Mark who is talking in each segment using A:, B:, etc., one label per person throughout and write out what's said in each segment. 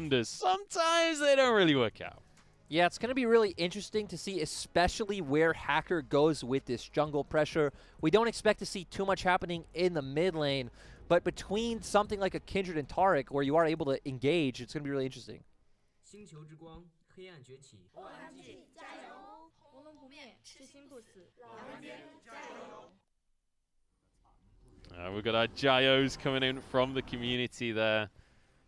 A: wonders. Sometimes they don't really work out.
B: Yeah, it's going to be really interesting to see, especially where FLICKR goes with this jungle pressure. We don't expect to see too much happening in the mid lane, but between something like a Kindred and Taric, where you are able to engage, it's going to be really interesting.
C: OMG, 加油！无论不灭，痴心不死。老人间，加油！
A: We've got our Gyos coming in from the community there.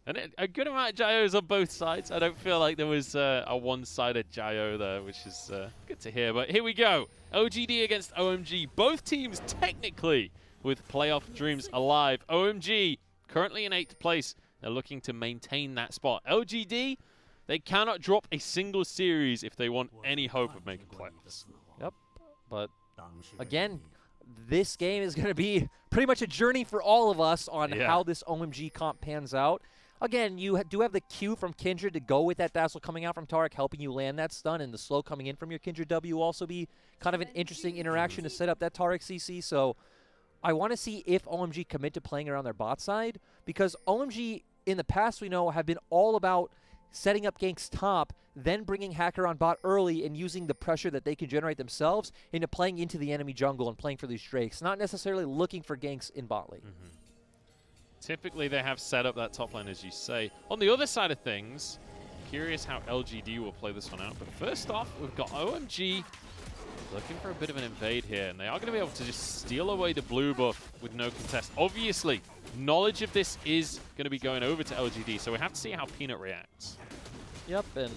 A: And a good amount of Gyos on both sides. I don't feel like there was a one-sided Gyo there, which is good to hear. But here we go. LGD against OMG. Both teams technically with playoff dreams alive. OMG currently in 8th place. They're looking to maintain that spot. LGD, they cannot drop a single series if they want any hope of making playoffs.
B: Yep, but again, this game is going to be pretty much a journey for all of us on how this OMG comp pans out. Again, you do have the Q from Kindred to go with that Dazzle coming out from Taric, helping you land that stun, and the slow coming in from your Kindred W will also be kind of an interesting interaction to set up that Taric CC. So I want to see if OMG commit to playing around their bot side, because OMG in the past we know have been all about setting up ganks top, then bringing FLICKR on bot early and using the pressure that they can generate themselves into playing into the enemy jungle and playing for these Drakes, not necessarily looking for ganks in bot lane.
A: Typically, they have set up that top lane, as you say. On the other side of things, curious how LGD will play this one out. But first off, we've got OMG looking for a bit of an invade here. And they are going to be able to just steal away the blue buff with no contest. Obviously, knowledge of this is going to be going over to LGD. So we have to see how Peanut reacts.
B: Yep, and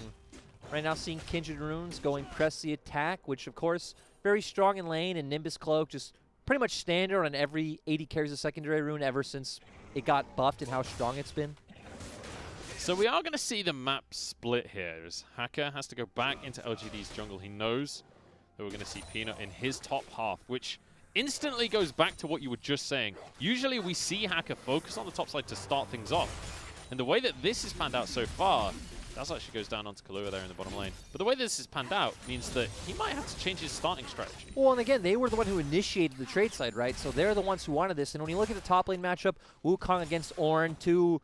B: right now seeing Kindred Runes going press the attack, which, of course, very strong in lane. And Nimbus Cloak just pretty much standard on every 80 carries a secondary rune ever since it got buffed and how strong it's been.
A: So we are going to see the map split here as FLICKR has to go back into LGD's jungle. He knows that we're going to see Peanut in his top half, which instantly goes back to what you were just saying. Usually we see FLICKR focus on the top side to start things off. And the way that this has panned out so far, that actually goes down onto Kahlua there in the bottom lane. But the way this has panned out means that he might have to change his starting strategy.
B: Well, and again, they were the one who initiated the trade side, right? So they're the ones who wanted this. And when you look at the top lane matchup, Wukong against Ornn, two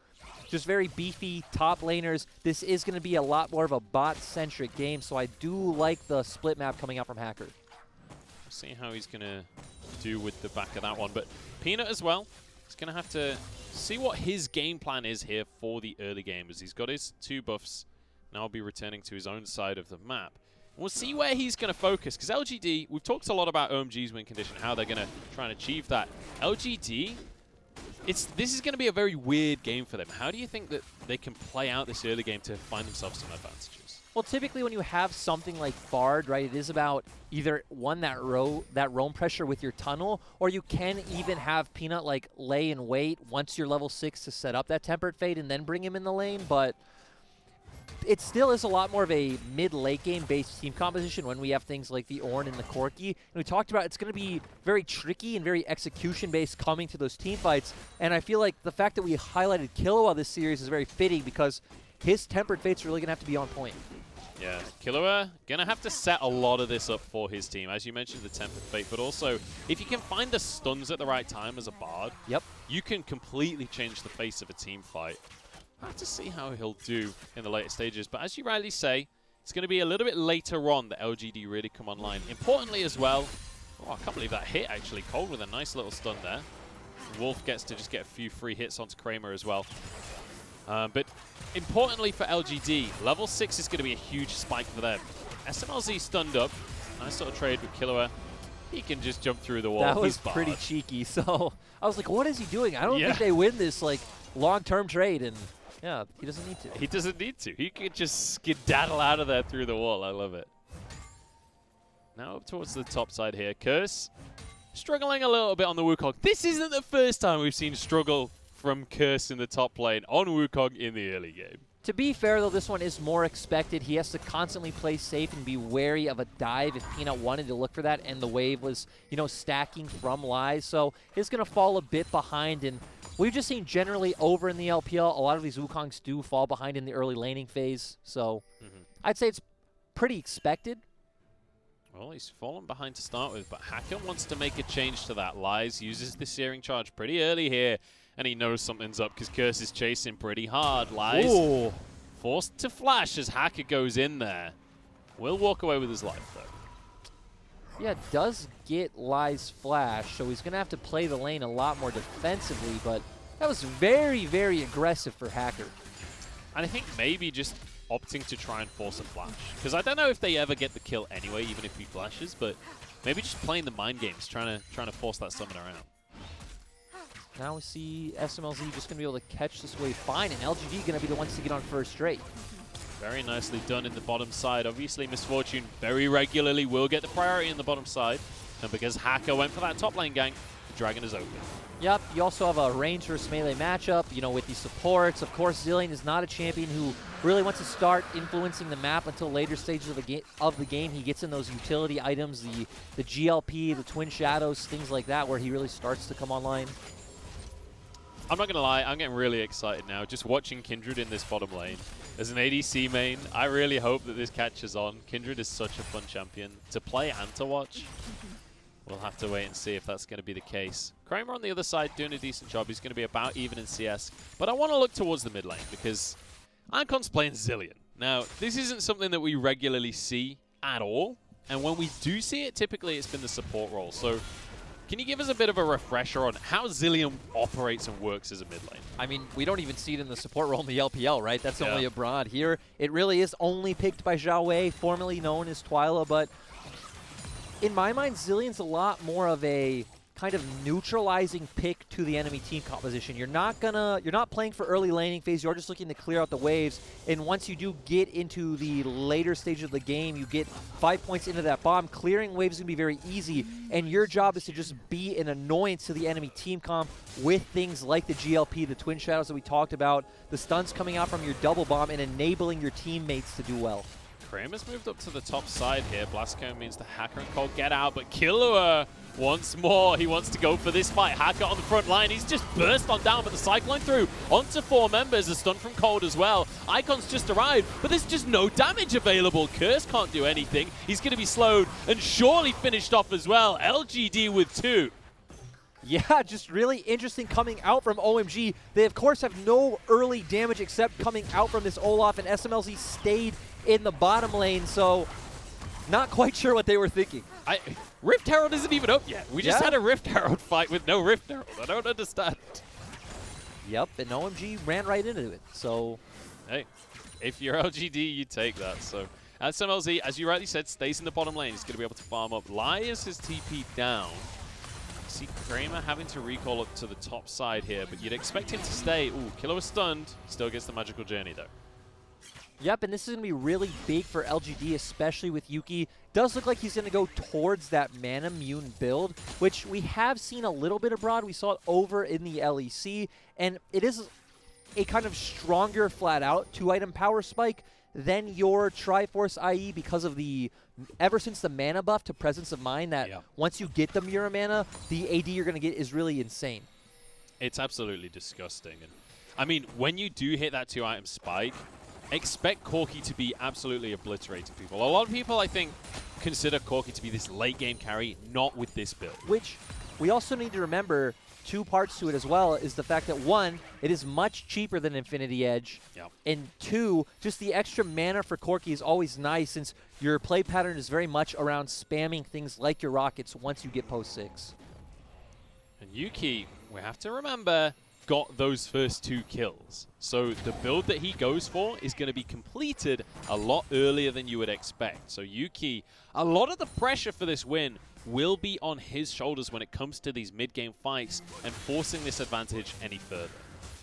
B: just very beefy top laners, this is going to be a lot more of a bot-centric game. So I do like the split map coming out from FLICKR.
A: See how he's going to do with the back of that one. But Peanut as well, he's going to have to see what his game plan is here for the early game, as he's got his 2 buffs. Now he'll be returning to his own side of the map. We'll see where he's going to focus, because LGD, we've talked a lot about OMG's win condition, how they're going to try and achieve that. LGD, this is going to be a very weird game for them. How do you think that they can play out this early game to find themselves some advantages?
B: Well, typically when you have something like Bard, right, it is about either, one, that roam pressure with your tunnel, or you can even have Peanut, like, lay and wait once you're level 6 to set up that Tempered Fate and then bring him in the lane, but it still is a lot more of a mid-late game-based team composition when we have things like the Ornn and the Corki. And we talked about it's going to be very tricky and very execution-based coming to those team fights, and I feel like the fact that we highlighted Killua this series is very fitting because his Tempered Fate's really going to have to be on point.
A: Yeah, Killua going to have to set a lot of this up for his team. As you mentioned, the Tempered Fate, but also if you can find the stuns at the right time as a Bard, you can completely change the face of a team fight. I'll have to see how he'll do in the later stages. But as you rightly say, it's going to be a little bit later on that LGD really come online. Importantly as well, oh, I can't believe that hit actually. Cold with a nice little stun there. Wolf gets to just get a few free hits onto Kramer as well. But importantly for LGD, level 6 is going to be a huge spike for them. SMLZ stunned up. Nice little trade with Killua. He can just jump through the wall.
B: That was pretty cheeky. So I was like, what is he doing? I don't think they win this like long-term trade. And yeah, he doesn't need to.
A: He doesn't need to. He could just skedaddle out of there through the wall. I love it. Now up towards the top side here. Curse struggling a little bit on the Wukong. This isn't the first time we've seen struggle from Curse in the top lane on Wukong in the early game.
B: To be fair, though, this one is more expected. He has to constantly play safe and be wary of a dive if Peanut wanted to look for that, and the wave was, you know, stacking from Lies. So he's going to fall a bit behind, and we've just seen generally over in the LPL, a lot of these Wukongs do fall behind in the early laning phase. So I'd say it's pretty expected.
A: Well, he's fallen behind to start with, but FLICKR wants to make a change to that. Lies uses the Searing Charge pretty early here, and he knows something's up because Curse is chasing pretty hard. Lies Forced to flash as Hacker goes in there. Will walk away with his life, though.
B: Yeah, does get Lai's flash, so he's going to have to play the lane a lot more defensively, but that was very, very aggressive for Hacker.
A: And I think maybe just opting to try and force a flash. Because I don't know if they ever get the kill anyway, even if he flashes, but maybe just playing the mind games, trying to force that summon around.
B: Now we see SMLZ just going to be able to catch this wave fine, and LGD going to be the ones to get on first straight.
A: Very nicely done in the bottom side. Obviously, Misfortune very regularly will get the priority in the bottom side. And because Hacker went for that top lane gank, the Dragon is open.
B: Yep, you also have a range versus melee matchup, you know, with these supports. Of course, Zilean is not a champion who really wants to start influencing the map until later stages of the game. He gets in those utility items, the GLP, the Twin Shadows, things like that, where he really starts to come online.
A: I'm not going to lie, I'm getting really excited now. Just watching Kindred in this bottom lane. As an ADC main, I really hope that this catches on. Kindred is such a fun champion to play and to watch. We'll have to wait and see if that's going to be the case. Kramer on the other side doing a decent job. He's going to be about even in CS. But I want to look towards the mid lane because Ancon's playing Zilean. Now, this isn't something that we regularly see at all. And when we do see it, typically it's been the support role. So can you give us a bit of a refresher on how Zilean operates and works as a mid lane?
B: I mean, we don't even see it in the support role in the LPL, right? That's only abroad. Here, it really is only picked by Zhao Wei, formerly known as Twyla, but in my mind, Zilean's a lot more of a kind of neutralizing pick to the enemy team composition. You're not playing for early laning phase. You're just looking to clear out the waves. And once you do get into the later stage of the game, you get 5 points into that bomb. Clearing waves is gonna be very easy. And your job is to just be an annoyance to the enemy team comp with things like the GLP, the Twin Shadows that we talked about, the stuns coming out from your double bomb, and enabling your teammates to do well.
A: Kramer's moved up to the top side here. Blastcone means the Hacker and Cole get out, but Killua once more. He wants to go for this fight. Hacker on the front line. He's just burst on down, but the Cyclone through onto 4 members. A stun from Cold as well. Icon's just arrived, but there's just no damage available. Curse can't do anything. He's going to be slowed and surely finished off as well. LGD with 2.
B: Yeah, just really interesting coming out from OMG. They, of course, have no early damage except coming out from this Olaf, and SMLZ stayed in the bottom lane, so not quite sure what they were thinking.
A: Rift Herald isn't even up yet. We just had a Rift Herald fight with no Rift Herald. I don't understand.
B: Yep, and OMG ran right into it, so...
A: Hey, if you're LGD, you take that, so... SMLZ, as you rightly said, stays in the bottom lane. He's going to be able to farm up. Lai is his TP down. See Kramer having to recall up to the top side here, but you'd expect him to stay. Ooh, Killua stunned. Still gets the magical journey, though.
B: Yep, and this is going to be really big for LGD, especially with Yuki. Does look like he's going to go towards that mana-immune build, which we have seen a little bit abroad. We saw it over in the LEC, and it is a kind of stronger flat-out 2-item power spike than your Triforce IE because of the, ever since the mana buff to Presence of Mind, that once you get the Mirror Mana, the AD you're going to get is really insane.
A: It's absolutely disgusting. And I mean, when you do hit that 2-item spike, expect Corki to be absolutely obliterating people. A lot of people, I think, consider Corki to be this late-game carry, not with this build.
B: Which we also need to remember, 2 parts to it as well, is the fact that 1, it is much cheaper than Infinity Edge, and 2, just the extra mana for Corki is always nice since your play pattern is very much around spamming things like your rockets once you get post 6.
A: And Yuki, we have to remember, got those first 2 kills. So the build that he goes for is going to be completed a lot earlier than you would expect. So Yuki, a lot of the pressure for this win will be on his shoulders when it comes to these mid-game fights and forcing this advantage any further.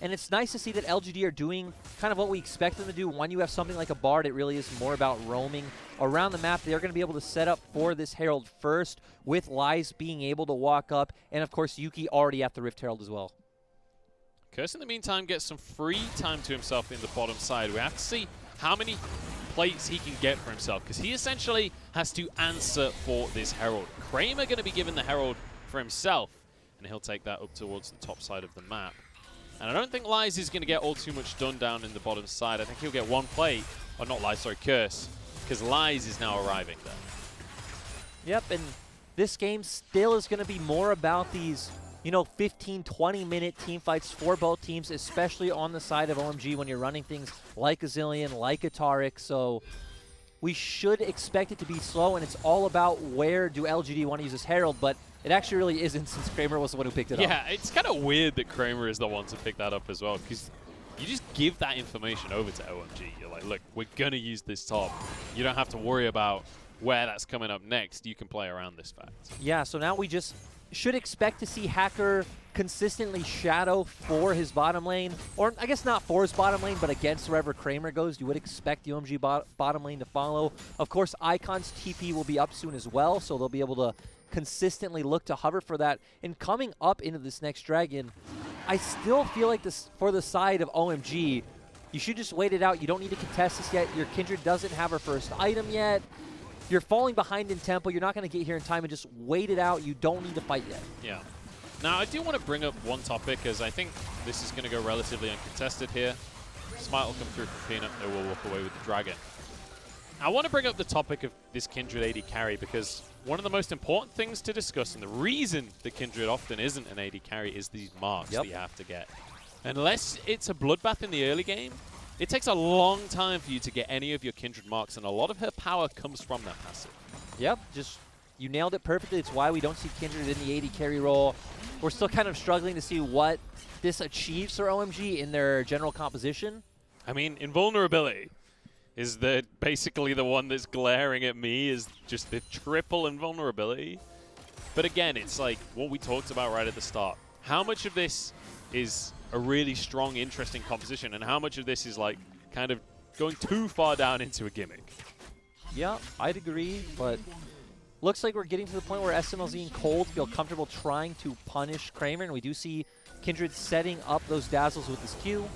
B: And it's nice to see that LGD are doing kind of what we expect them to do. When you have something like a Bard, it really is more about roaming around the map. They're going to be able to set up for this Herald first, with Lies being able to walk up, and of course Yuki already at the Rift Herald as well.
A: Curse, in the meantime, gets some free time to himself in the bottom side. We have to see how many plates he can get for himself, because he essentially has to answer for this Herald. Kramer going to be given the Herald for himself, and he'll take that up towards the top side of the map. And I don't think Lies is going to get all too much done down in the bottom side. I think he'll get 1 plate, or not Lies, sorry, Curse, because Lies is now arriving there.
B: Yep, and this game still is going to be more about these, you know, 15, 20-minute team fights for both teams, especially on the side of OMG when you're running things like a Zillion, like a Taric. So we should expect it to be slow, and it's all about where do LGD want to use this Herald, but it actually really isn't since Kramer was the one who picked it up.
A: Yeah, it's kind of weird that Kramer is the one to pick that up as well, because you just give that information over to OMG. You're like, look, we're going to use this top. You don't have to worry about where that's coming up next. You can play around this fact.
B: Yeah, so now we just should expect to see Hacker consistently shadow for his bottom lane, or I guess not for his bottom lane, but against wherever Kramer goes. You would expect the OMG bottom lane to follow. Of course, Icon's TP will be up soon as well, so they'll be able to consistently look to hover for that. And coming up into this next Dragon, I still feel like this for the side of OMG, you should just wait it out. You don't need to contest this yet. Your Kindred doesn't have her first item yet. You're falling behind in tempo. You're not going to get here in time, and just wait it out. You don't need to fight yet.
A: Yeah. Now, I do want to bring up one topic, as I think this is going to go relatively uncontested here. Smite will come through from Peanut. They will walk away with the Dragon. I want to bring up the topic of this Kindred AD carry, because one of the most important things to discuss, and the reason the Kindred often isn't an AD carry, is these marks that you have to get. Unless it's a bloodbath in the early game, it takes a long time for you to get any of your Kindred marks, and a lot of her power comes from that passive.
B: Yep, just you nailed it perfectly. It's why we don't see Kindred in the AD carry role. We're still kind of struggling to see what this achieves for OMG in their general composition.
A: I mean, invulnerability is basically the one that's glaring at me, is just the triple invulnerability. But again, it's like what we talked about right at the start. How much of this is a really strong, interesting composition, and how much of this is like kind of going too far down into a gimmick?
B: Yeah, I'd agree, but looks like we're getting to the point where SMLZ and Cold feel comfortable trying to punish Kramer, and we do see Kindred setting up those dazzles with his Q.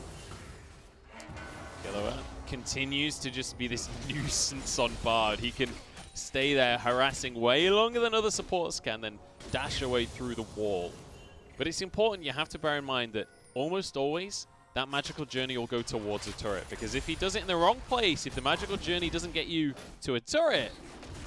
A: Killer continues to just be this nuisance on Bard. He can stay there harassing way longer than other supporters can, then dash away through the wall. But it's important, you have to bear in mind that almost always that magical journey will go towards a turret, because if he does it in the wrong place, if the magical journey doesn't get you to a turret,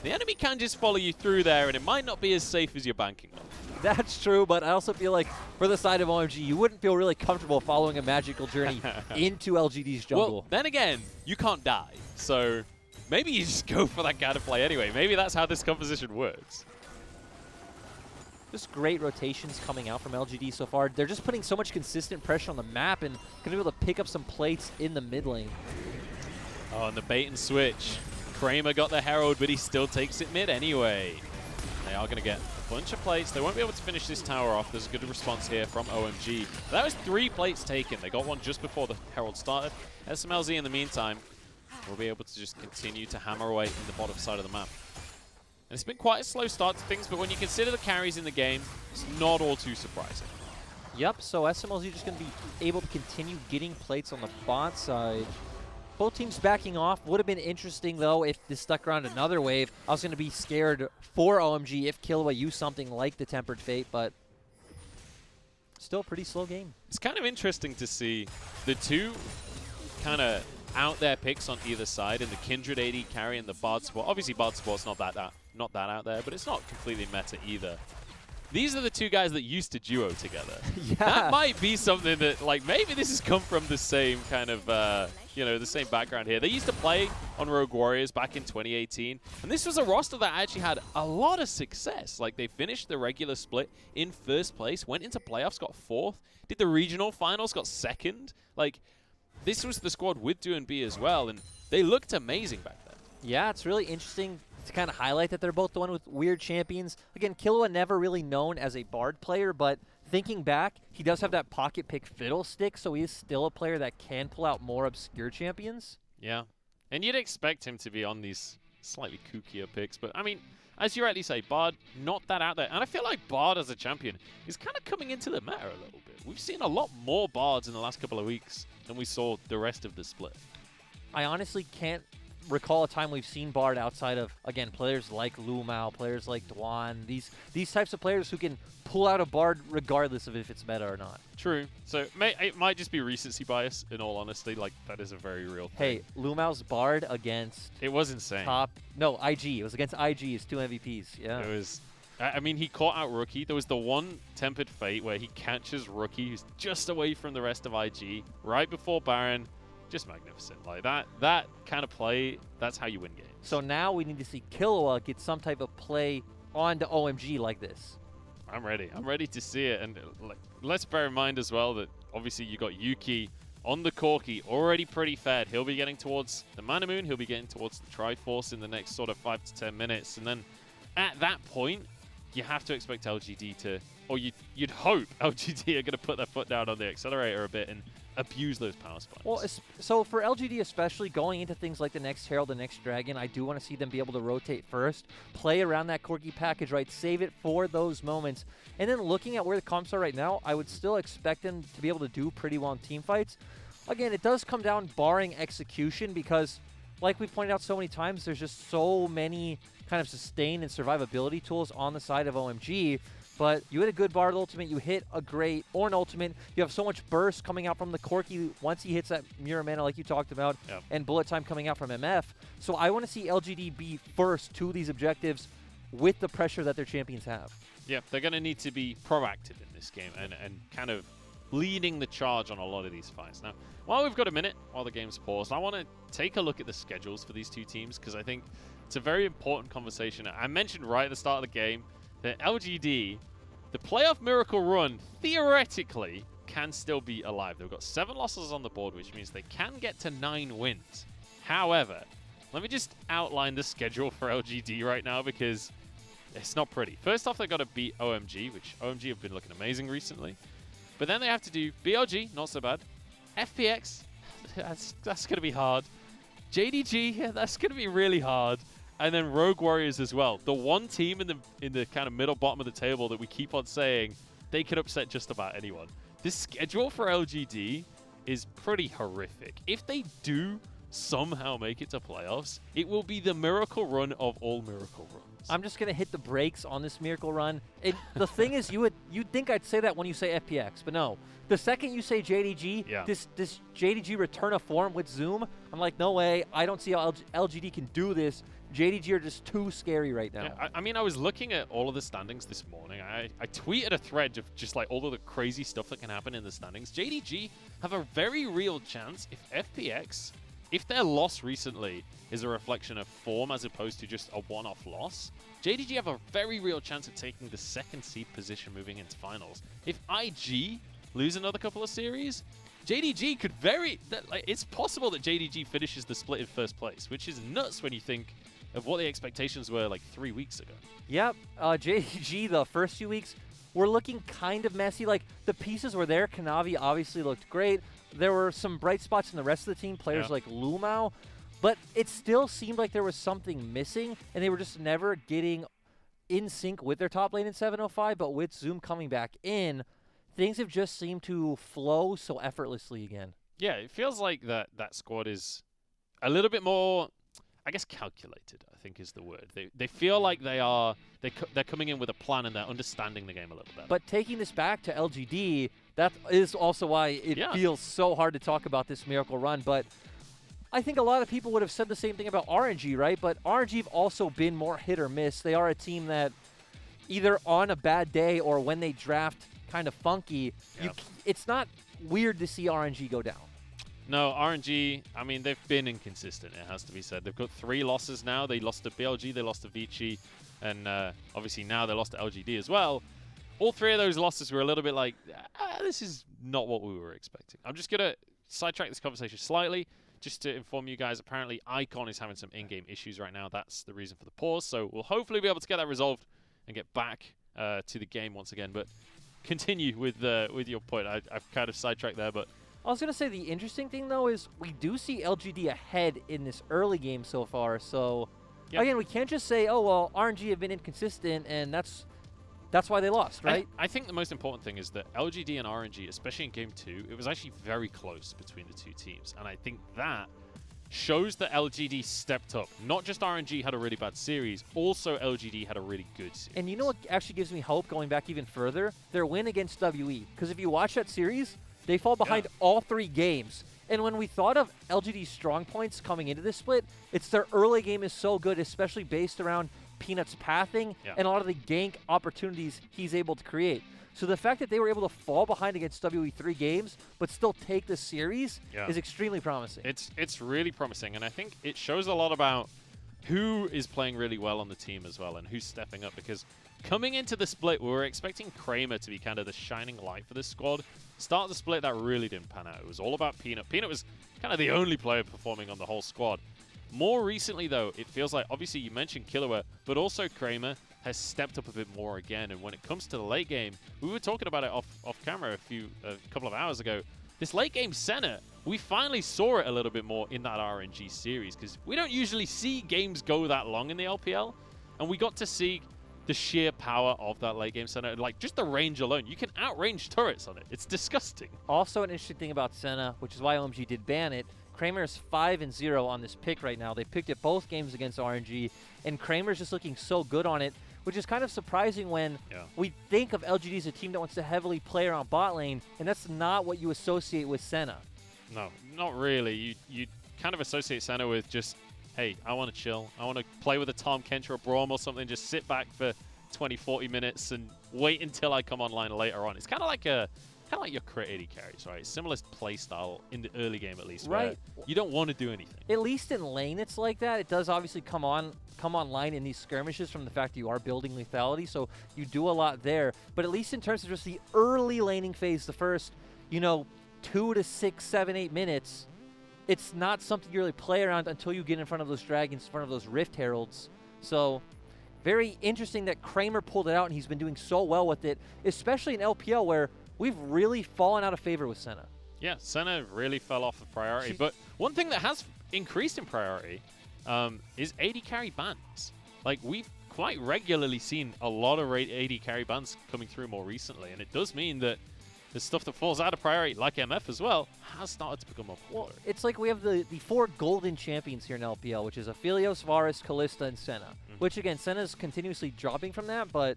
A: the enemy can just follow you through there, and it might not be as safe as you're banking on.
B: That's true, but I also feel like for the side of OMG, you wouldn't feel really comfortable following a magical journey into LGD's jungle.
A: Well, then again, you can't die, so maybe you just go for that kind of play anyway. Maybe that's how this composition works.
B: Just great rotations coming out from LGD so far. They're just putting so much consistent pressure on the map and going to be able to pick up some plates in the mid lane.
A: Oh, and the bait and switch. Kramer got the Herald, but he still takes it mid anyway. They are going to get a bunch of plates. They won't be able to finish this tower off. There's a good response here from OMG. That was 3 plates taken. They got one just before the Herald started. SMLZ, in the meantime, will be able to just continue to hammer away in the bottom side of the map. And it's been quite a slow start to things, but when you consider the carries in the game, it's not all too surprising.
B: Yep, so SMLZ just going to be able to continue getting plates on the bot side. Both teams backing off. Would have been interesting, though, if this stuck around another wave. I was going to be scared for OMG if Killua used something like the Tempered Fate, but still a pretty slow game.
A: It's kind of interesting to see the two kind of out there picks on either side, in the Kindred AD carry and the Bard support. Obviously, Bard support's not that out there, but it's not completely meta either. These are the two guys that used to duo together.
B: Yeah.
A: That might be something that, like, maybe this has come from the same kind of, you know, the same background here. They used to play on Rogue Warriors back in 2018, and this was a roster that actually had a lot of success. Like, they finished the regular split in first place, went into playoffs, got 4th, did the regional finals, got 2nd. Like, this was the squad with Do and B as well, and they looked amazing back then.
B: Yeah, it's really interesting to kind of highlight that they're both the one with weird champions. Again, Killua never really known as a Bard player, but thinking back, he does have that pocket pick Fiddlestick, so he is still a player that can pull out more obscure champions.
A: Yeah, and you'd expect him to be on these slightly kookier picks, but I mean, as you rightly say, Bard, not that out there. And I feel like Bard as a champion is kind of coming into the meta a little bit. We've seen a lot more Bards in the last couple of weeks than we saw the rest of the split.
B: I honestly can't recall a time we've seen Bard outside of, again, players like Lumao, players like Dwan, these types of players who can pull out a Bard regardless of if it's meta or not.
A: True. So it might just be recency bias, in all honesty. Like, that is a very real thing.
B: Hey, Lumao's Bard against...
A: It was insane.
B: No, IG. It was against IG. It's 2 MVPs. Yeah.
A: It was... I mean, he caught out Rookie. There was the one Tempered Fate where he catches Rookie, who's just away from the rest of IG, right before Baron. Just magnificent. Like that kind of play, that's how you win games.
B: So now we need to see Killua get some type of play onto OMG like this.
A: I'm ready. I'm ready to see it. And let's bear in mind as well that obviously you got Yuki on the Corki, already pretty fed. He'll be getting towards the Mana Moon. He'll be getting towards the Triforce in the next sort of 5 to 10 minutes. And then at that point, you have to expect LGD to, or you'd hope LGD are going to put their foot down on the accelerator a bit and abuse those power spikes.
B: Well, so for LGD especially, going into things like the next Herald, the next Dragon, I do want to see them be able to rotate first, play around that Corki package, right, save it for those moments. And then looking at where the comps are right now, I would still expect them to be able to do pretty well in team fights. Again, it does come down barring execution because, like we pointed out so many times, there's just so many kind of sustain and survivability tools on the side of OMG. But you hit a good Bard ultimate, you hit a great Ornn ultimate, you have so much burst coming out from the Corki once he hits that Mirror Mana like you talked about, and bullet time coming out from MF. So I want to see LGD be first to these objectives with the pressure that their champions have.
A: Yeah, they're going to need to be proactive in this game and kind of leading the charge on a lot of these fights. Now, while we've got a minute, while the game's paused, I want to take a look at the schedules for these two teams because I think it's a very important conversation. I mentioned right at the start of the game that LGD, the playoff miracle run, theoretically, can still be alive. They've got 7 losses on the board, which means they can get to 9 wins. However, let me just outline the schedule for LGD right now because it's not pretty. First off, they've got to beat OMG, which OMG have been looking amazing recently. But then they have to do BLG, not so bad. FPX, that's going to be hard. JDG, yeah, that's going to be really hard. And then Rogue Warriors as well. The one team in the kind of middle bottom of the table that we keep on saying they could upset just about anyone. This schedule for LGD is pretty horrific. If they do somehow make it to playoffs, it will be the miracle run of all miracle runs.
B: I'm just going to hit the brakes on this miracle run. The thing is, you'd think I'd say that when you say FPX, but no. The second you say JDG, this JDG return of form with Zoom, I'm like, no way. I don't see how LGD can do this. JDG are just too scary right now.
A: Yeah, I mean, I was looking at all of the standings this morning. I tweeted a thread of just like all of the crazy stuff that can happen in the standings. JDG have a very real chance if FPX, if their loss recently is a reflection of form as opposed to just a one-off loss, JDG have a very real chance of taking the 2nd seed position moving into finals. If IG lose another couple of series, JDG could it's possible that JDG finishes the split in 1st place, which is nuts when you think of what the expectations were like 3 weeks ago.
B: Yep, JDG the first few weeks were looking kind of messy. Like, the pieces were there. Kanavi obviously looked great. There were some bright spots in the rest of the team, players like Lumao, but it still seemed like there was something missing, and they were just never getting in sync with their top lane in 705, but with Zoom coming back in, things have just seemed to flow so effortlessly again.
A: Yeah, it feels like that squad is a little bit more, I guess, calculated, I think is the word. They feel like they're coming in with a plan and they're understanding the game a little better.
B: But taking this back to LGD, that is also why it feels so hard to talk about this miracle run. But I think a lot of people would have said the same thing about RNG, right? But RNG have also been more hit or miss. They are a team that either on a bad day or when they draft kind of funky, it's not weird to see RNG go down.
A: No, RNG, I mean, they've been inconsistent, it has to be said. They've got 3 losses now. They lost to BLG, they lost to Vici, and obviously now they lost to LGD as well. All 3 of those losses were a little bit like, this is not what we were expecting. I'm just going to sidetrack this conversation slightly just to inform you guys. Apparently, Icon is having some in-game issues right now. That's the reason for the pause. So we'll hopefully be able to get that resolved and get back to the game once again. But continue with your point. I've kind of sidetracked there, but
B: I was going to say the interesting thing, though, is we do see LGD ahead in this early game so far. So, again, we can't just say, oh, well, RNG have been inconsistent, and that's why they lost, right?
A: I think the most important thing is that LGD and RNG, especially in Game 2, it was actually very close between the 2 teams. And I think that shows that LGD stepped up. Not just RNG had a really bad series, also LGD had a really good series.
B: And you know what actually gives me hope going back even further? Their win against WE. Because if you watch that series, they fall behind all 3 games. And when we thought of LGD's strong points coming into this split, it's their early game is so good, especially based around Peanut's pathing and a lot of the gank opportunities he's able to create. So the fact that they were able to fall behind against WE 3 games but still take the series is extremely promising.
A: It's really promising, and I think it shows a lot about who is playing really well on the team as well and who's stepping up, because coming into the split, we were expecting Kramer to be kind of the shining light for this squad. Start the split, that really didn't pan out. It was all about Peanut. Peanut was kind of the only player performing on the whole squad. More recently, though, it feels like, obviously you mentioned Killua, but also Kramer has stepped up a bit more again. And when it comes to the late game, we were talking about it off camera a couple of hours ago. This late game Senna, we finally saw it a little bit more in that RNG series, because we don't usually see games go that long in the LPL, and we got to see the sheer power of that late game Senna. Like, just the range alone, you can outrange turrets on it. It's disgusting.
B: Also, an interesting thing about Senna, which is why OMG did ban it, Kramer's 5-0 on this pick right now. They picked it both games against RNG, and Kramer's just looking so good on it, which is kind of surprising when we think of LGD as a team that wants to heavily play around bot lane, and that's not what you associate with Senna.
A: No, not really. You kind of associate Senna with just, hey, I want to chill. I want to play with a Tom Kentra or Braum or something, just sit back for 20, 40 minutes and wait until I come online later on. It's kind of like your crit AD carries, right? Similar play style in the early game, at least, right? You don't want to do anything.
B: At least in lane, it's like that. It does obviously come online in these skirmishes from the fact that you are building lethality, so you do a lot there. But at least in terms of just the early laning phase, the first, 2 to 6, 7, 8 minutes, it's not something you really play around until you get in front of those dragons, in front of those Rift Heralds. So very interesting that Kramer pulled it out, and he's been doing so well with it, especially in LPL where we've really fallen out of favor with Senna.
A: Yeah, Senna really fell off of priority. But one thing that has increased in priority is AD carry bans. Like, we've quite regularly seen a lot of AD carry bans coming through more recently, and it does mean that the stuff that falls out of priority, like MF as well, has started to become more popular.
B: Well, it's like we have the 4 golden champions here in LPL, which is Aphelios, Varus, Kalista, and Senna. Which, again, Senna's continuously dropping from that, but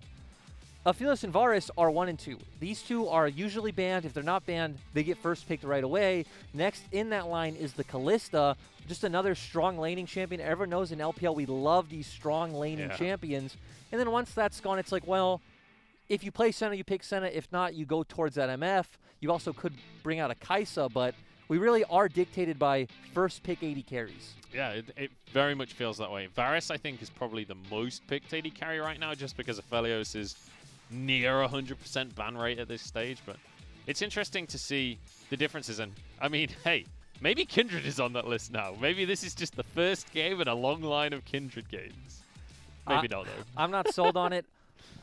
B: Aphelios and Varus are 1 and 2. These two are usually banned. If they're not banned, they get first picked right away. Next in that line is the Kalista, just another strong laning champion. Everyone knows in LPL we love these strong laning champions. And then once that's gone, it's like, well, if you play Senna, you pick Senna. If not, you go towards that MF. You also could bring out a Kaisa, but we really are dictated by first pick AD carries.
A: Yeah, it very much feels that way. Varus, I think, is probably the most picked AD carry right now, just because Aphelios is near 100% ban rate at this stage. But it's interesting to see the differences. And, I mean, hey, maybe Kindred is on that list now. Maybe this is just the first game in a long line of Kindred games. Maybe not, though. I'm
B: not sold on it.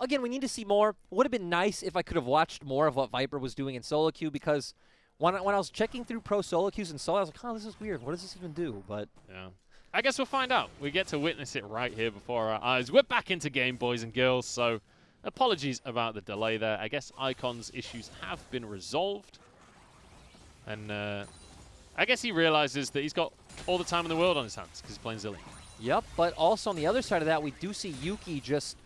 B: Again, we need to see more. Would have been nice if I could have watched more of what Viper was doing in solo queue, because when I was checking through pro solo queues in solo, I was like, oh, this is weird. What does this even do? But
A: yeah, I guess we'll find out. We get to witness it right here before our eyes. We're back into game, boys and girls, so apologies about the delay there. I guess Icon's issues have been resolved. And I guess he realizes that he's got all the time in the world on his hands because he's playing Zillion.
B: Yep, but also on the other side of that, we do see Yuki just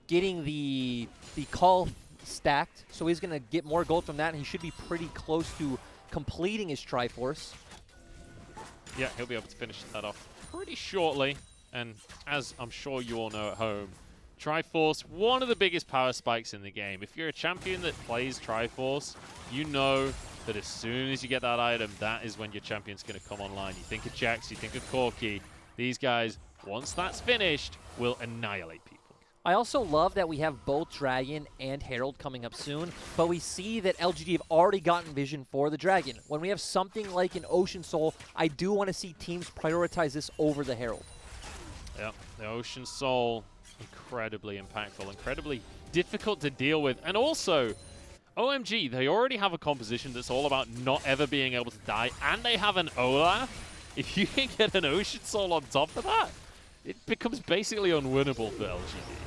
B: getting the call stacked, so he's going to get more gold from that, and he should be pretty close to completing his Triforce.
A: Yeah, he'll be able to finish that off pretty shortly, and as I'm sure you all know at home, Triforce, one of the biggest power spikes in the game. If you're a champion that plays Triforce, you know that as soon as you get that item, that is when your champion's going to come online. You think of Jax, you think of Corki. These guys, once that's finished, will annihilate people.
B: I also love that we have both Dragon and Herald coming up soon, but we see that LGD have already gotten vision for the Dragon. When we have something like an Ocean Soul, I do want to see teams prioritize this over the Herald.
A: Yeah, the Ocean Soul, incredibly impactful, incredibly difficult to deal with. And also, OMG, they already have a composition that's all about not ever being able to die, and they have an Olaf. If you can get an Ocean Soul on top of that, it becomes basically unwinnable for LGD.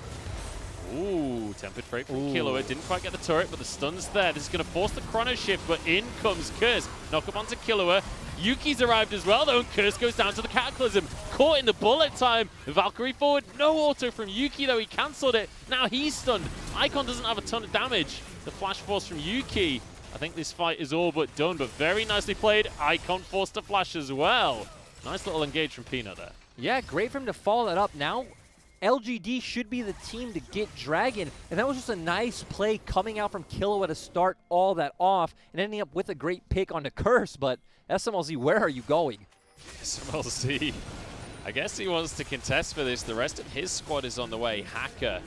A: Ooh, Tempered Freight from Killua. Didn't quite get the turret, but the stun's there. This is going to force the Chrono Shift, but in comes Curse. Knock up onto Killua. Yuki's arrived as well, though, and Curse goes down to the Cataclysm. Caught in the bullet time. Valkyrie forward. No auto from Yuki, though. He cancelled it. Now he's stunned. Icon doesn't have a ton of damage. The Flash Force from Yuki. I think this fight is all but done, but very nicely played. Icon forced to flash as well. Nice little engage from Peanut there.
B: Yeah, great for him to follow that up. Now LGD should be the team to get Dragon, and that was just a nice play coming out from Killua to start all that off and ending up with a great pick on the Curse, but SMLZ, where are you going?
A: SMLZ, I guess he wants to contest for this. The rest of his squad is on the way. Hacker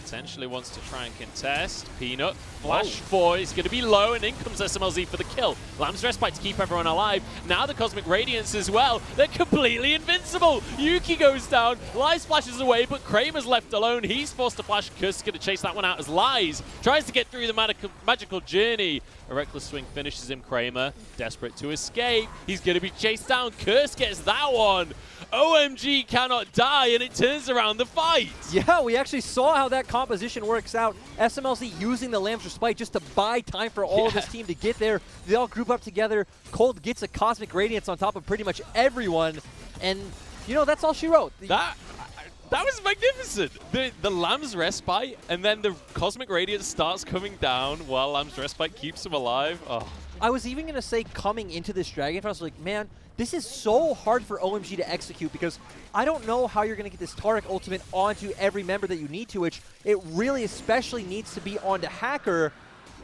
A: potentially wants to try and contest. Peanut, flash for, he's going to be low, and in comes SMLZ for the kill. Lamb's Respite to keep everyone alive. Now the Cosmic Radiance as well. They're completely invincible. Yuki goes down, Lies flashes away, but Kramer's left alone. He's forced to flash. Kuss going to chase that one out as Lies tries to get through the magical journey. A reckless swing finishes him. Kramer, desperate to escape. He's going to be chased down. Curse gets that one. OMG cannot die, and it turns around the fight.
B: Yeah, we actually saw how that composition works out. SMLZ using the Lamb's Respite just to buy time for all of his team to get there. They all group up together. Cold gets a Cosmic Radiance on top of pretty much everyone. And, you know, that's all she wrote.
A: That was magnificent. The Lamb's Respite, and then the Cosmic Radiance starts coming down while Lamb's Respite keeps him alive. Oh.
B: I was even going to say coming into this Dragon, I was like, man, this is so hard for OMG to execute because I don't know how you're going to get this Taric ultimate onto every member that you need to, which it really especially needs to be onto Hacker.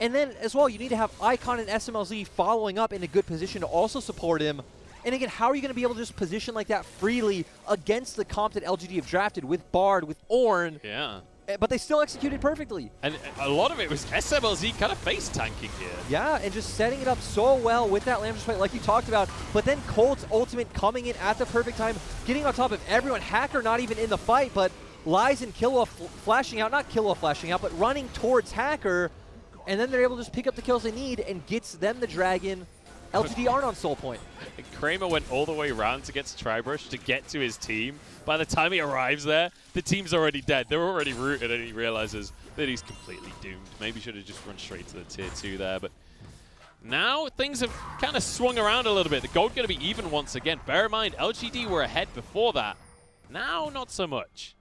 B: And then as well, you need to have Icon and SMLZ following up in a good position to also support him. And again, how are you going to be able to just position like that freely against the comp that LGD have drafted with Bard, with Ornn?
A: Yeah.
B: But they still executed perfectly.
A: And a lot of it was SMLZ kind of face tanking here.
B: Yeah, and just setting it up so well with that Lamb's Respite like you talked about. But then Colt's ultimate coming in at the perfect time, getting on top of everyone. Hacker not even in the fight, but Lies and Killua flashing out. Not Killua flashing out, but running towards Hacker. And then they're able to just pick up the kills they need and gets them the Dragon. LGD aren't on Soul Point.
A: And Kramer went all the way around to get to Tribrush to get to his team. By the time he arrives there, the team's already dead. They're already rooted, and he realizes that he's completely doomed. Maybe should have just run straight to the tier 2 there, but now things have kind of swung around a little bit. The gold going to be even once again. Bear in mind, LGD were ahead before that. Now, not so much.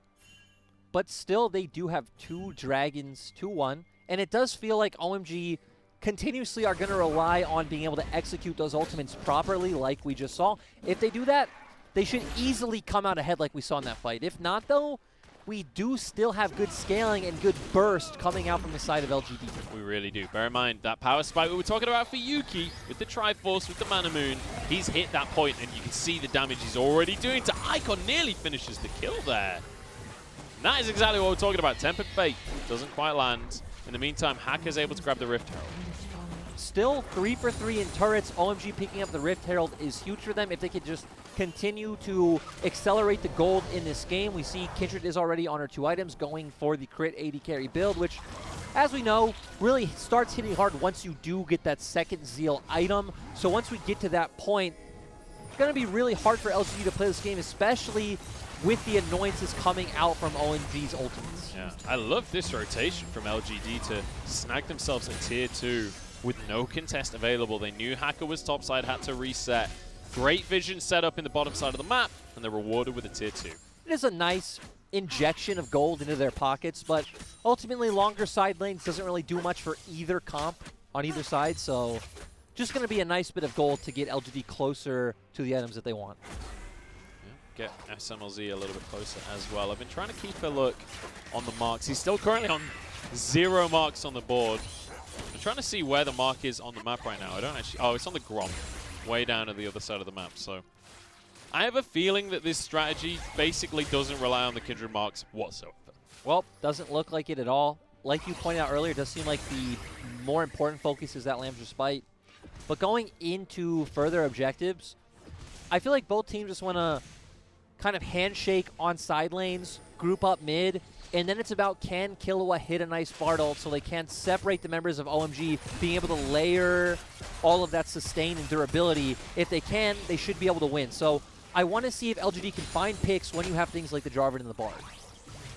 B: But still, they do have 2 Dragons, 2-1, and it does feel like OMG continuously are going to rely on being able to execute those ultimates properly like we just saw. If they do that, they should easily come out ahead like we saw in that fight. If not, though, we do still have good scaling and good burst coming out from the side of LGD.
A: We really do. Bear in mind, that power spike we were talking about for Yuki, with the Triforce, with the Mana Moon, he's hit that point, and you can see the damage he's already doing to Icon. Nearly finishes the kill there. And that is exactly what we're talking about. Tempered Fate doesn't quite land. In the meantime, Hacker's able to grab the Rift Herald.
B: Still 3 for 3 in turrets. OMG picking up the Rift Herald is huge for them if they could just continue to accelerate the gold in this game. We see Kindred is already on her 2 items going for the crit AD carry build, which, as we know, really starts hitting hard once you do get that second Zeal item. So once we get to that point, it's going to be really hard for LGD to play this game, especially with the annoyances coming out from OMG's ultimates.
A: Yeah, I love this rotation from LGD to snag themselves a tier 2 with no contest available. They knew Hacker was topside, had to reset. Great vision set up in the bottom side of the map, and they're rewarded with a tier 2.
B: It is a nice injection of gold into their pockets, but ultimately longer side lanes doesn't really do much for either comp on either side, so just going to be a nice bit of gold to get LGD closer to the items that they want.
A: Yeah, get SMLZ a little bit closer as well. I've been trying to keep a look on the marks. He's still currently on 0 marks on the board. I'm trying to see where the mark is on the map right now. I don't actually... Oh, it's on the Grom, way down at the other side of the map. So I have a feeling that this strategy basically doesn't rely on the Kindred marks whatsoever.
B: Well, doesn't look like it at all. Like you pointed out earlier, it does seem like the more important focus is that Lamb's Respite. But going into further objectives, I feel like both teams just want to kind of handshake on side lanes, group up mid, and then it's about can Killua hit a nice Bard ult so they can separate the members of OMG, being able to layer all of that sustain and durability. If they can, they should be able to win. So I want to see if LGD can find picks when you have things like the Jarvan and the Bard.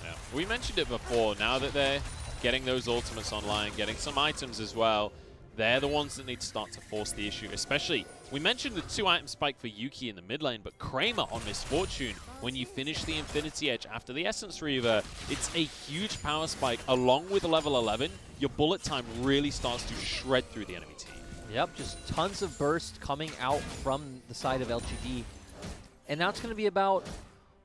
A: Yeah. We mentioned it before. Now that they're getting those ultimates online, getting some items as well, they're the ones that need to start to force the issue. Especially, we mentioned the 2-item spike for Yuki in the mid lane, but Kramer on Misfortune, when you finish the Infinity Edge after the Essence Reaver, it's a huge power spike. Along with level 11, your bullet time really starts to shred through the enemy team.
B: Yep, just tons of burst coming out from the side of LGD. And now it's going to be about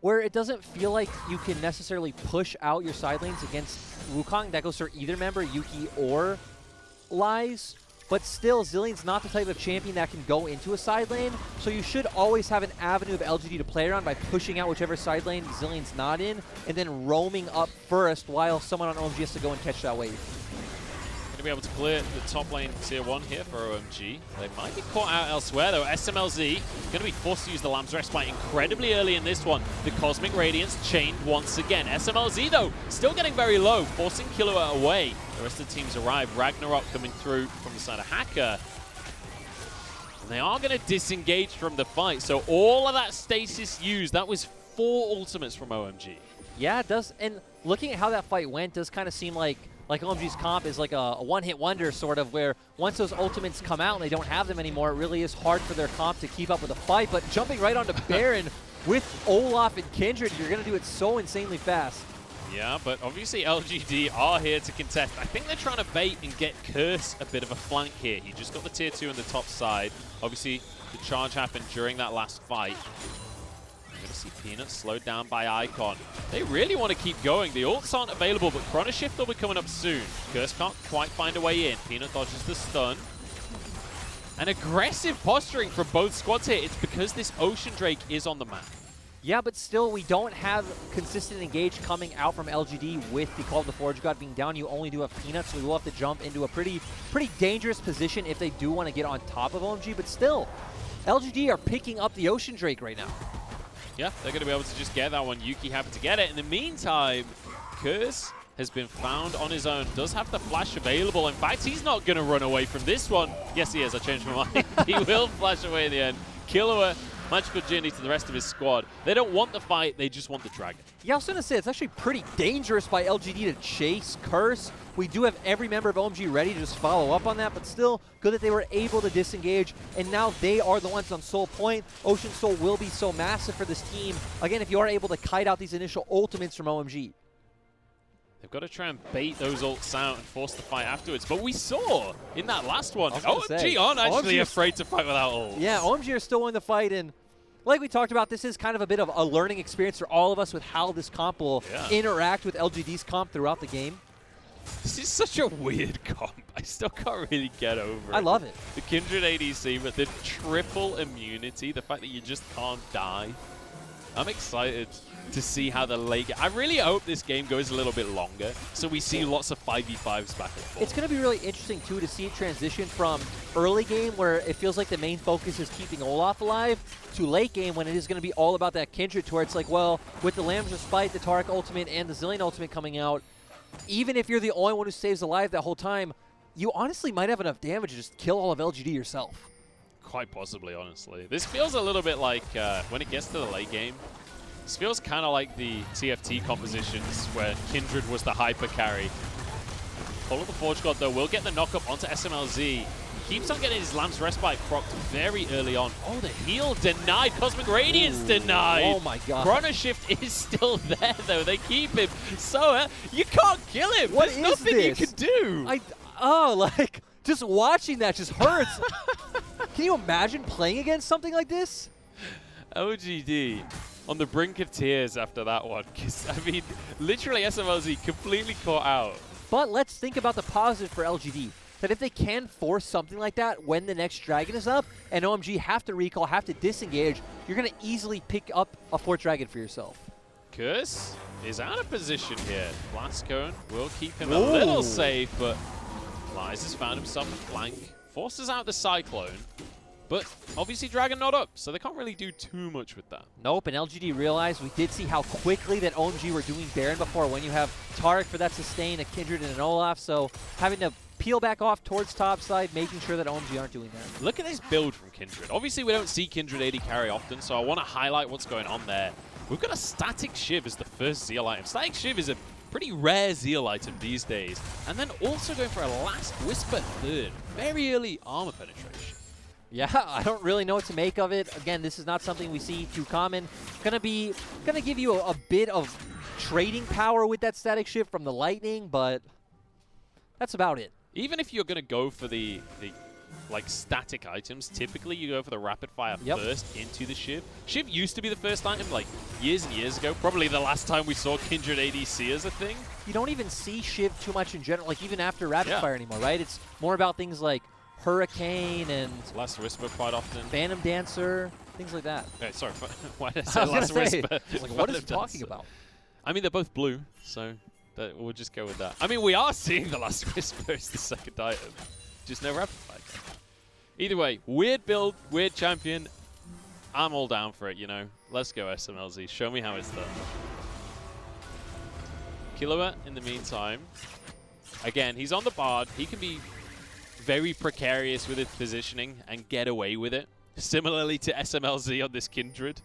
B: where it doesn't feel like you can necessarily push out your side lanes against Wukong. That goes for either member, Yuki or Lies. But still, Zillion's not the type of champion that can go into a side lane, so you should always have an avenue of LGD to play around by pushing out whichever side lane Zillion's not in, and then roaming up first while someone on OMG has to go and catch that wave.
A: Going to be able to clear the top lane tier 1 here for OMG. They might be caught out elsewhere though. SMLZ going to be forced to use the Lamb's Respite incredibly early in this one. The Cosmic Radiance chained once again. SMLZ though, still getting very low, forcing Killua away. The rest of the teams arrive. Ragnarok coming through from the side of FLICKR. And they are going to disengage from the fight. So all of that stasis used, that was 4 ultimates from OMG.
B: Yeah, it does. And looking at how that fight went, does kind of seem like OMG's comp is like a one-hit wonder, sort of, where once those ultimates come out and they don't have them anymore, it really is hard for their comp to keep up with the fight. But jumping right onto Baron with Olaf and Kindred, you're going to do it so insanely fast.
A: Yeah, but obviously LGD are here to contest. I think they're trying to bait and get Curse a bit of a flank here. He just got the tier 2 on the top side. Obviously, the charge happened during that last fight. We're going to see Peanut slowed down by Icon. They really want to keep going. The ults aren't available, but Chrono Shift will be coming up soon. Curse can't quite find a way in. Peanut dodges the stun. An aggressive posturing from both squads here. It's because this Ocean Drake is on the map.
B: Yeah, but still, we don't have consistent engage coming out from LGD with the Call of the Forge God being down. You only do have Peanut, so we will have to jump into a pretty dangerous position if they do want to get on top of OMG. But still, LGD are picking up the Ocean Drake right now.
A: Yeah, they're going to be able to just get that one. Yuki happened to get it. In the meantime, Curse has been found on his own. Does have the flash available. In fact, he's not going to run away from this one. Yes, he is. I changed my mind. He will flash away in the end. Killua, magical journey to the rest of his squad. They don't want the fight. They just want the dragon.
B: Yeah, I was going to say, it's actually pretty dangerous by LGD to chase Curse. We do have every member of OMG ready to just follow up on that, but still good that they were able to disengage, and now they are the ones on Soul Point. Ocean Soul will be so massive for this team. Again, if you are able to kite out these initial ultimates from OMG.
A: They've got to try and bait those ults out and force the fight afterwards. But we saw in that last one, OMG aren't actually afraid to fight without ults.
B: Yeah, OMG are still winning the fight, and like we talked about, this is kind of a bit of a learning experience for all of us with how this comp will interact with LGD's comp throughout the game.
A: This is such a weird comp. I still can't really get over it.
B: I love it.
A: The Kindred ADC, but the triple immunity, the fact that you just can't die. I'm excited to see how the late... I really hope this game goes a little bit longer, so we see lots of 5v5s back and forth.
B: It's going to be really interesting, too, to see it transition from early game, where it feels like the main focus is keeping Olaf alive, to late game, when it is going to be all about that Kindred, to where it's like, well, with the Lamb's Respite, the Taric ultimate, and the Zillion ultimate coming out, even if you're the only one who stays alive that whole time, you honestly might have enough damage to just kill all of LGD yourself.
A: Quite possibly, honestly. This feels a little bit like, when it gets to the late game, this feels kind of like the TFT compositions where Kindred was the hyper carry. Call of the Forge God, though, will get the knock-up onto SMLZ. He keeps on getting his Lamb's Respite procced very early on. Oh, the heal denied. Cosmic Radiance denied.
B: Oh, my God.
A: Chrono Shift is still there, though. They keep him. So, you can't kill him.
B: What
A: There's
B: is
A: nothing
B: this?
A: you can do.
B: Like, just watching that just hurts. Can you imagine playing against something like this?
A: LGD on the brink of tears after that one. Because, I mean, literally SMLZ completely caught out.
B: But let's think about the positive for LGD. That if they can force something like that when the next dragon is up, and OMG have to recall, have to disengage, you're going to easily pick up a 4th dragon for yourself.
A: Curse is out of position here. Blast Cone will keep him a little safe, but Lies has found himself a flank. Forces out the Cyclone. But obviously Dragon not up, so they can't really do too much with that.
B: Nope, and LGD realized we did see how quickly that OMG were doing Baron before, when you have Taric for that sustain, a Kindred and an Olaf, so having to peel back off towards top side, making sure that OMG aren't doing that.
A: Look at this build from Kindred. Obviously we don't see Kindred AD carry often, so I want to highlight what's going on there. We've got a Static Shiv as the first Zeal item. Static Shiv is a pretty rare Zeal item these days. And then also going for a Last Whisper 3rd. Very early armor penetration.
B: Yeah, I don't really know what to make of it. Again, this is not something we see too common. Gonna give you a bit of trading power with that Static Shift from the Lightning, but that's about it.
A: Even if you're going to go for the like static items, typically you go for the rapid fire first into the Shiv. Shiv used to be the first item like years and years ago. Probably the last time we saw Kindred ADC as a thing.
B: You don't even see Shiv too much in general, like even after rapid fire anymore, right? It's more about things like Hurricane and
A: Last Whisper quite often.
B: Phantom Dancer, things like that.
A: Okay, sorry, why did I say Last Whisper?
B: Like, what is he talking about?
A: I mean, they're both blue, so we'll just go with that. I mean, we are seeing the Last Whisper as the second item. Just no rapid fire. Either way, weird build, weird champion. I'm all down for it, you know. Let's go SMLZ. Show me how it's done. Killua, in the meantime, again, he's on the Bard. He can be very precarious with his positioning and get away with it. Similarly to SMLZ on this Kindred.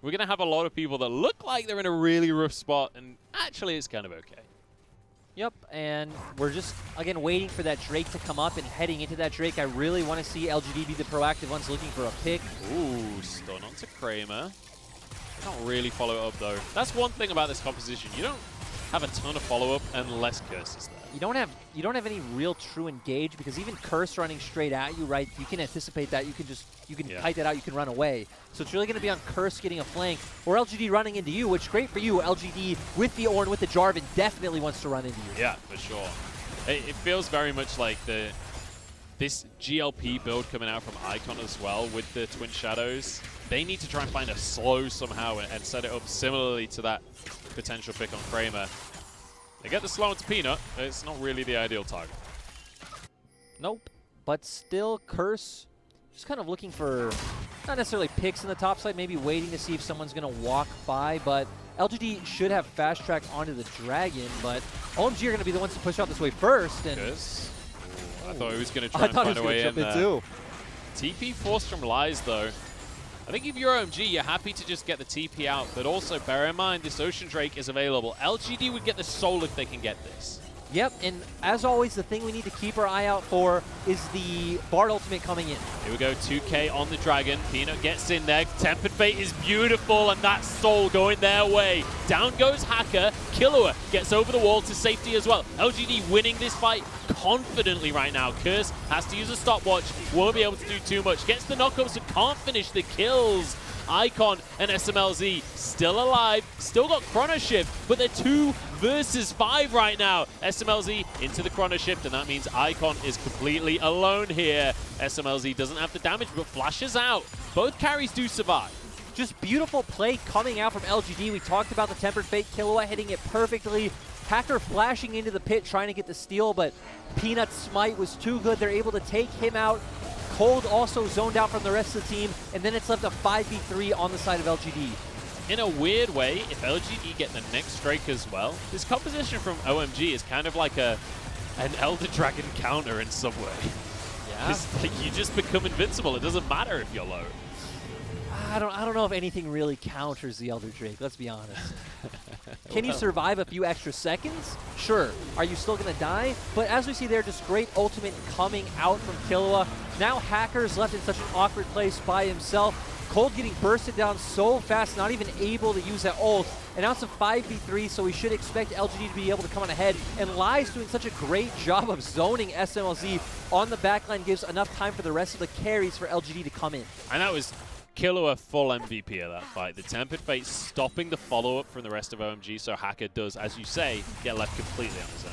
A: We're going to have a lot of people that look like they're in a really rough spot, and actually it's kind of okay.
B: Yep, and we're just, again, waiting for that Drake to come up, and heading into that Drake, I really want to see LGD be the proactive ones looking for a pick.
A: Ooh, stun onto Kramer. Not really follow it up, though. That's one thing about this composition. You don't have a ton of follow-up unless Curse is there.
B: You don't have any real true engage, because even Curse running straight at you, right, you can anticipate that. You can kite that out, you can run away. So it's really going to be on Curse getting a flank, or LGD running into you, which great for you. LGD with the Ornn, with the Jarvan, definitely wants to run into you.
A: Yeah, for sure. It feels very much like this GLP build coming out from Icon as well with the Twin Shadows. They need to try and find a slow somehow and set it up similarly to that potential pick on Kramer. They get the slow into Peanut, but it's not really the ideal target.
B: Nope. But still, Curse just kind of looking for, not necessarily picks in the top side, maybe waiting to see if someone's going to walk by, but LGD should have fast track onto the Dragon, but OMG are going to be the ones to push out this way first. And
A: I thought he was going to try and find a way in there.
B: Too.
A: TP forced from Lies, though. I think if you're OMG, you're happy to just get the TP out, but also bear in mind this Ocean Drake is available. LGD would get the Soul if they can get this.
B: Yep, and as always, the thing we need to keep our eye out for is the Bard ultimate coming in.
A: Here we go, 2K on the Dragon. Peanut gets in there. Tempered Fate is beautiful, and that Soul going their way. Down goes Hacker. Killua gets over the wall to safety as well. LGD winning this fight confidently right now. Curse has to use a stopwatch. Won't be able to do too much. Gets the knockups and can't finish the kills. Icon and SMLZ still alive, still got Chrono Shift, but they're 2 versus 5 right now. SMLZ into the Chrono Shift, and that means Icon is completely alone here. SMLZ doesn't have the damage, but flashes out. Both carries do survive.
B: Just beautiful play coming out from LGD. We talked about the Tempered Fate. Killua hitting it perfectly. Hacker flashing into the pit, trying to get the steal, but Peanut's smite was too good. They're able to take him out. Cold also zoned out from the rest of the team, and then it's left a 5v3 on the side of LGD.
A: In a weird way, if LGD get the next Drake as well, this composition from OMG is kind of like an Elder Dragon counter in some way. Yeah. Like, you just become invincible. It doesn't matter if you're low.
B: I don't know if anything really counters the Elder Drake, let's be honest. Can you survive a few extra seconds? Sure. Are you still going to die? But as we see there, just great ultimate coming out from Killua. Now Hacker's left in such an awkward place by himself. Cold getting bursted down so fast, not even able to use that ult. And now it's a 5v3, so we should expect LGD to be able to come on ahead. And Lies doing such a great job of zoning SMLZ on the backline, gives enough time for the rest of the carries for LGD to come in.
A: And that was Killua full MVP of that fight. The Tempered Fate stopping the follow-up from the rest of OMG, so Hacker does, as you say, get left completely on his own.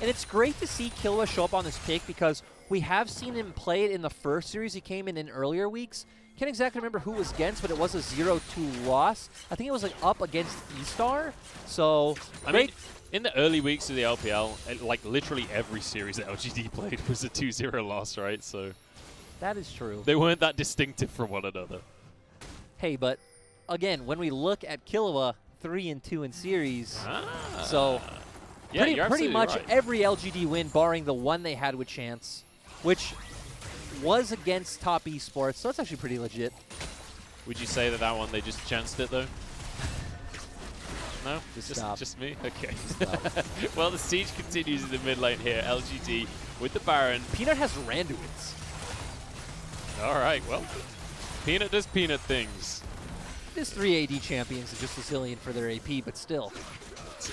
B: And it's great to see Killua show up on this pick, because we have seen him play it in the first series. He came in earlier weeks. Can't exactly remember who it was against, but it was a 0-2 loss. I think it was like up against E-Star. So,
A: I mean, in the early weeks of the LPL, like literally every series that LGD played was a 2-0 loss, right? So
B: that is true.
A: They weren't that distinctive from one another.
B: Hey, but again, when we look at Killua, 3-2 in series, so
A: yeah,
B: pretty much
A: right.
B: every LGD win, barring the one they had with Chance, which was against Top Esports, so it's actually pretty legit.
A: Would you say that one they just chanced it though? No? Just me? Okay. Well, the siege continues in the mid lane here. LGD with the Baron.
B: Peanut has Randuins.
A: Alright, well, Peanut does Peanut things.
B: This 3 AD champions are just a zillion for their AP, but still.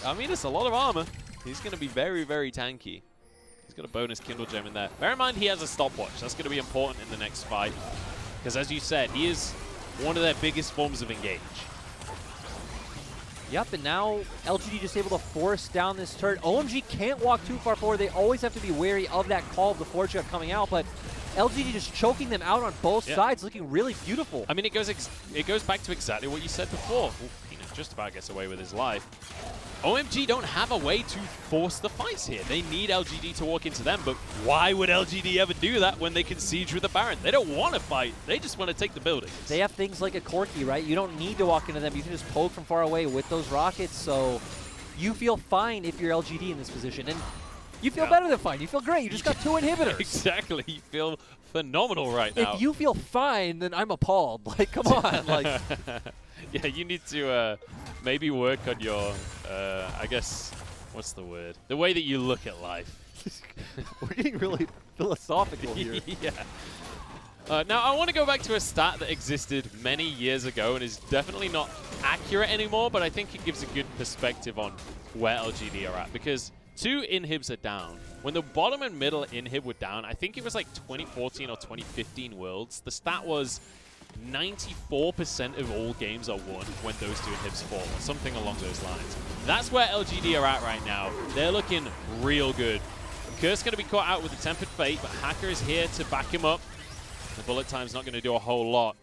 A: I mean, it's a lot of armor. He's going to be very, very tanky. He's got a bonus Kindle Gem in there. Bear in mind he has a stopwatch. That's going to be important in the next fight. Because as you said, he is one of their biggest forms of engage.
B: Yep, and now LGD just able to force down this turret. OMG can't walk too far forward. They always have to be wary of that call of the forge gun coming out, but LGD just choking them out on both sides, looking really beautiful.
A: I mean, it goes back to exactly what you said before. Ooh, Peanut just about gets away with his life. OMG don't have a way to force the fights here. They need LGD to walk into them, but why would LGD ever do that when they can siege with the Baron? They don't want to fight. They just want to take the buildings.
B: They have things like a Corki, right? You don't need to walk into them. You can just poke from far away with those rockets, so you feel fine if you're LGD in this position. And you feel better than fine. You feel great. You just got 2 inhibitors.
A: Exactly. You feel phenomenal right now.
B: If you feel fine, then I'm appalled. Like, come on. Like,
A: yeah, you need to maybe work on your, I guess, what's the word? The way that you look at life.
B: We're getting really philosophical here.
A: Yeah. Now, I want to go back to a stat that existed many years ago and is definitely not accurate anymore, but I think it gives a good perspective on where LGD are at, because 2 inhibs are down. When the bottom and middle inhib were down, I think it was like 2014 or 2015 Worlds, the stat was 94% of all games are won when those 2 inhibs fall, or something along those lines. That's where LGD are at right now. They're looking real good. Curse going to be caught out with the Tempered Fate, but Hacker is here to back him up. The bullet time's not going to do a whole lot.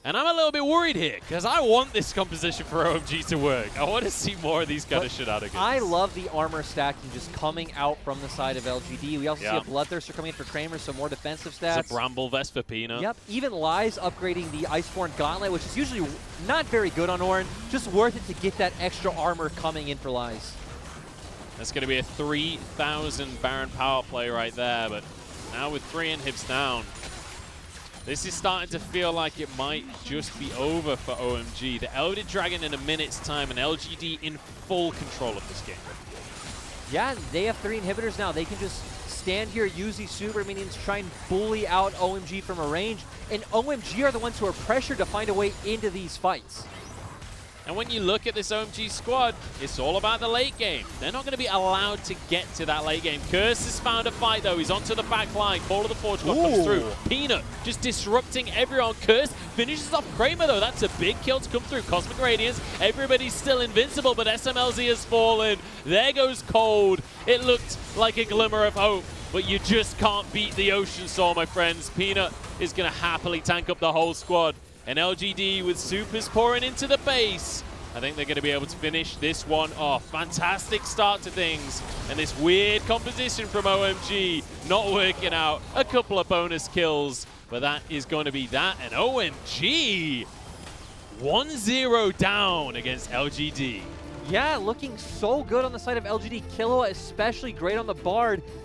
A: And I'm a little bit worried here, because I want this composition for OMG to work. I want to see more of these kind of shenanigans.
B: I love the armor stacking just coming out from the side of LGD. We also see a Bloodthirster coming in for Kramer, so more defensive stats.
A: It's a Bramble Vest for Peanut.
B: Yep, even Lies upgrading the Iceborne Gauntlet, which is usually not very good on Orin. Just worth it to get that extra armor coming in for Lies.
A: That's going to be a 3,000 Baron power play right there, but now with 3 inhibs down, this is starting to feel like it might just be over for OMG. The Elder Dragon in a minute's time, and LGD in full control of this game.
B: Yeah, they have 3 inhibitors now. They can just stand here, use these super minions, try and bully out OMG from a range. And OMG are the ones who are pressured to find a way into these fights.
A: And when you look at this OMG squad, it's all about the late game. They're not going to be allowed to get to that late game. Curse has found a fight, though. He's onto the back line. Call of the Forge God comes through. Peanut just disrupting everyone. Curse finishes off Kramer, though. That's a big kill to come through. Cosmic Radiance. Everybody's still invincible, but SMLZ has fallen. There goes Cold. It looked like a glimmer of hope, but you just can't beat the Ocean Soul, my friends. Peanut is going to happily tank up the whole squad. And LGD with supers pouring into the base. I think they're going to be able to finish this one off. Fantastic start to things. And this weird composition from OMG not working out. A couple of bonus kills, but that is going to be that. And OMG 1-0 down against LGD.
B: Yeah, looking so good on the side of LGD. Killua especially great on the Bard.